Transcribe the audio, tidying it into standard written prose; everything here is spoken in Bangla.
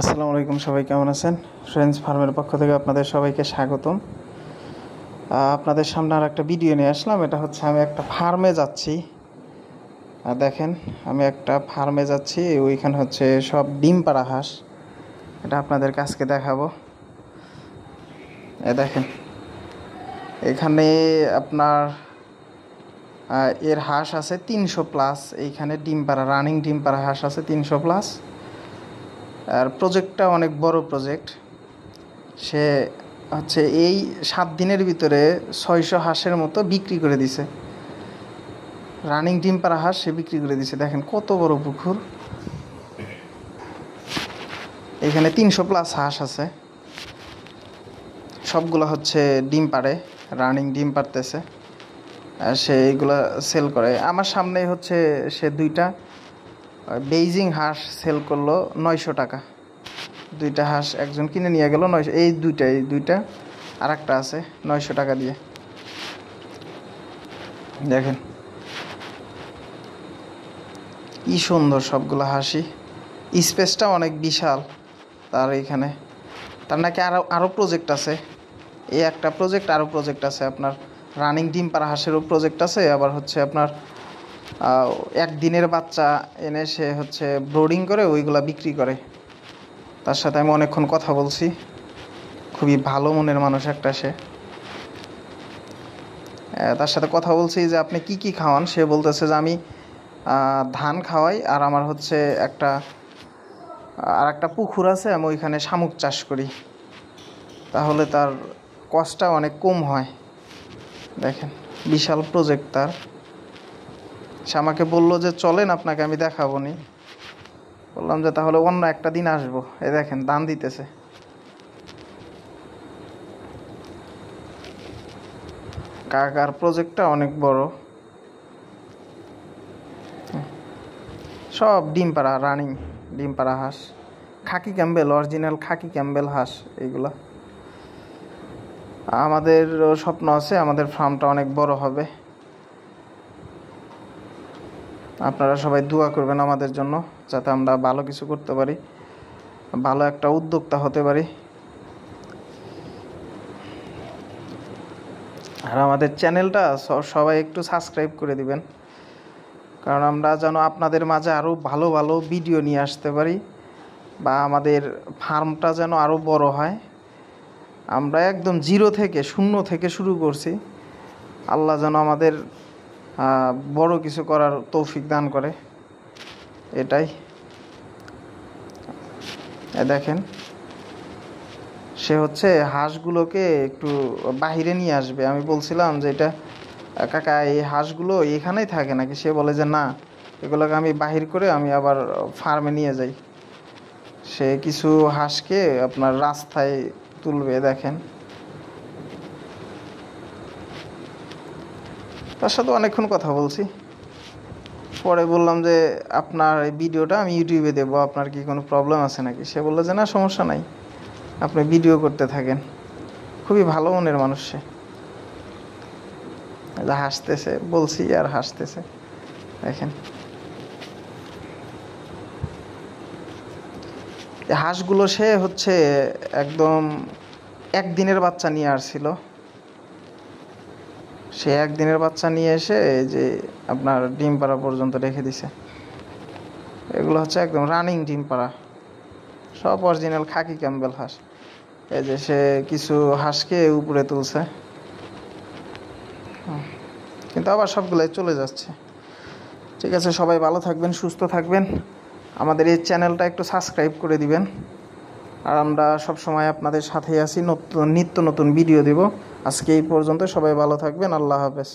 আসসালামু আলাইকুম, সবাই কেমন আছেন? ফ্রেন্ডস ফার্মের পক্ষ থেকে আপনাদের সবাইকে স্বাগতম। আপনাদের সামনে আর একটা ভিডিও নিয়ে আসলাম। এটা হচ্ছে আমি একটা ফার্মে যাচ্ছি। দেখেন, আমি একটা ফার্মে যাচ্ছি। ওইখানে হচ্ছে সব ডিম পাড়া হাঁস। এটা আপনাদের কাছকে দেখাবো। দেখেন, এখানে আপনার এর হাঁস আছে 300+। এইখানে ডিম পাড়া রানিং ডিম পাড়া হাঁস আছে 300+। আর প্রজেক্টটা অনেক বড় প্রজেক্ট। সে হচ্ছে এই 7 দিনের ভিতরে 600 হাঁসের মতো বিক্রি করে দিছে। রানিং ডিম পাড়া হাঁস সে বিক্রি করে দিছে। দেখেন কত বড় পুকুর। এখানে 300+ হাঁস আছে। সবগুলো হচ্ছে ডিম পাড়ে, রানিং ডিম পাড়তেছে। আর সে এইগুলা সেল করে। আমার সামনেই হচ্ছে সে 2টা বেইজিং হাঁস সেল করলো 900 টাকা। 2টা হাঁস একজন কিনে নিয়ে গেল 900। এই দুইটা আর একটা আছে 900 টাকা দিয়ে। দেখেন কি সুন্দর সবগুলো হাসি। স্পেসটা অনেক বিশাল তার এইখানে। তার নাকি আরও প্রজেক্ট আছে। এই একটা প্রজেক্ট, আরও প্রজেক্ট আছে। আপনার রানিং ডিম পাড়া হাঁসেরও প্রজেক্ট আছে। আবার হচ্ছে আপনার একদিনের বাচ্চা এনে সে হচ্ছে ব্রোডিং করে ওইগুলা বিক্রি করে। তার সাথে আমি অনেকক্ষণ কথা বলছি। খুবই ভালো মনের মানুষ একটা সে। তার সাথে কথা বলছি যে আপনি কি কি খাওয়ান। সে বলতেছে যে আমি ধান খাওয়াই, আর আমার হচ্ছে একটা পুকুর আছে, আমি ওইখানে শামুক চাষ করি। তাহলে তার কষ্টটা অনেক কম হয়। দেখেন বিশাল প্রজেক্ট তার। সে আমাকে বললো যে চলেন আপনাকে আমি দেখাবো নি। বললাম যে তাহলে অন্য একটা দিন আসবো। এই দেখেন দান দিতেছে। কাকার প্রজেক্টটা অনেক বড়। সব ডিম পাড়া, রানিং ডিম পাড়া হাঁস। খাকি ক্যাম্বেল, অরিজিনাল খাকি ক্যাম্বেল হাঁস এইগুলা। আমাদের স্বপ্ন আছে আমাদের ফার্মটা অনেক বড় হবে। আপনারা সবাই দোয়া করবেন আমাদের জন্য, যাতে আমরা ভালো কিছু করতে পারি, ভালো একটা উদ্যোক্তা হতে পারি। আর আমাদের চ্যানেলটা সবাই একটু সাবস্ক্রাইব করে দিবেন, কারণ আমরা যেন আপনাদের মাঝে আরও ভালো ভালো ভিডিও নিয়ে আসতে পারি, বা আমাদের ফার্মটা যেন আরও বড় হয়। আমরা একদম শূন্য থেকে শুরু করছি। আল্লাহ যেন আমাদের বড় কিছু করার তৌফিক দান করে, এটাই। দেখেন সে হচ্ছে হাঁসগুলোকে একটু বাহিরে নিয়ে আসবে। আমি বলছিলাম যে এটা কাকা এই হাঁসগুলো এখানেই থাকে নাকি? সে বলে যে না, এগুলোকে আমি বাহির করে আমি আবার ফার্মে নিয়ে যাই। সে কিছু হাঁসকে আপনার রাস্তায় তুলবে। দেখেন তার সাথে অনেকক্ষণ কথা বলছি। পরে বললাম যে আপনার এই ভিডিওটা আমি ইউটিউবে দেবো, আপনার কি কোনো প্রবলেম আছে নাকি? সে বললো যে না, সমস্যা নাই, আপনি ভিডিও করতে থাকেন। খুবই ভালো মনের মানুষ সে। হাসতেছে, বলছি আর হাসতেছে। দেখেন হাঁসগুলো সে হচ্ছে একদম একদিনের বাচ্চা নিয়ে আসছিল। সে একদিনের বাচ্চা নিয়ে এসে যে আপনার ডিম পাড়া পর্যন্ত রেখে দিছে। এগুলো হচ্ছে একদম রানিং ডিম পাড়া, সব অরিজিনাল খাকি ক্যাম্বেল হাঁস। এই যে সে কিছু হাঁসকে উপরে তুলছে, কিন্তু আবার সবগুলাই চলে যাচ্ছে। ঠিক আছে, সবাই ভালো থাকবেন, সুস্থ থাকবেন। আমাদের এই চ্যানেলটা একটু সাবস্ক্রাইব করে দিবেন। আর আমরা সব সময় আপনাদের সাথেই আছি, নিত্য নতুন ভিডিও দেব। আজকে এই পর্যন্ত, সবাই ভালো থাকবেন। আল্লাহ হাফেজ।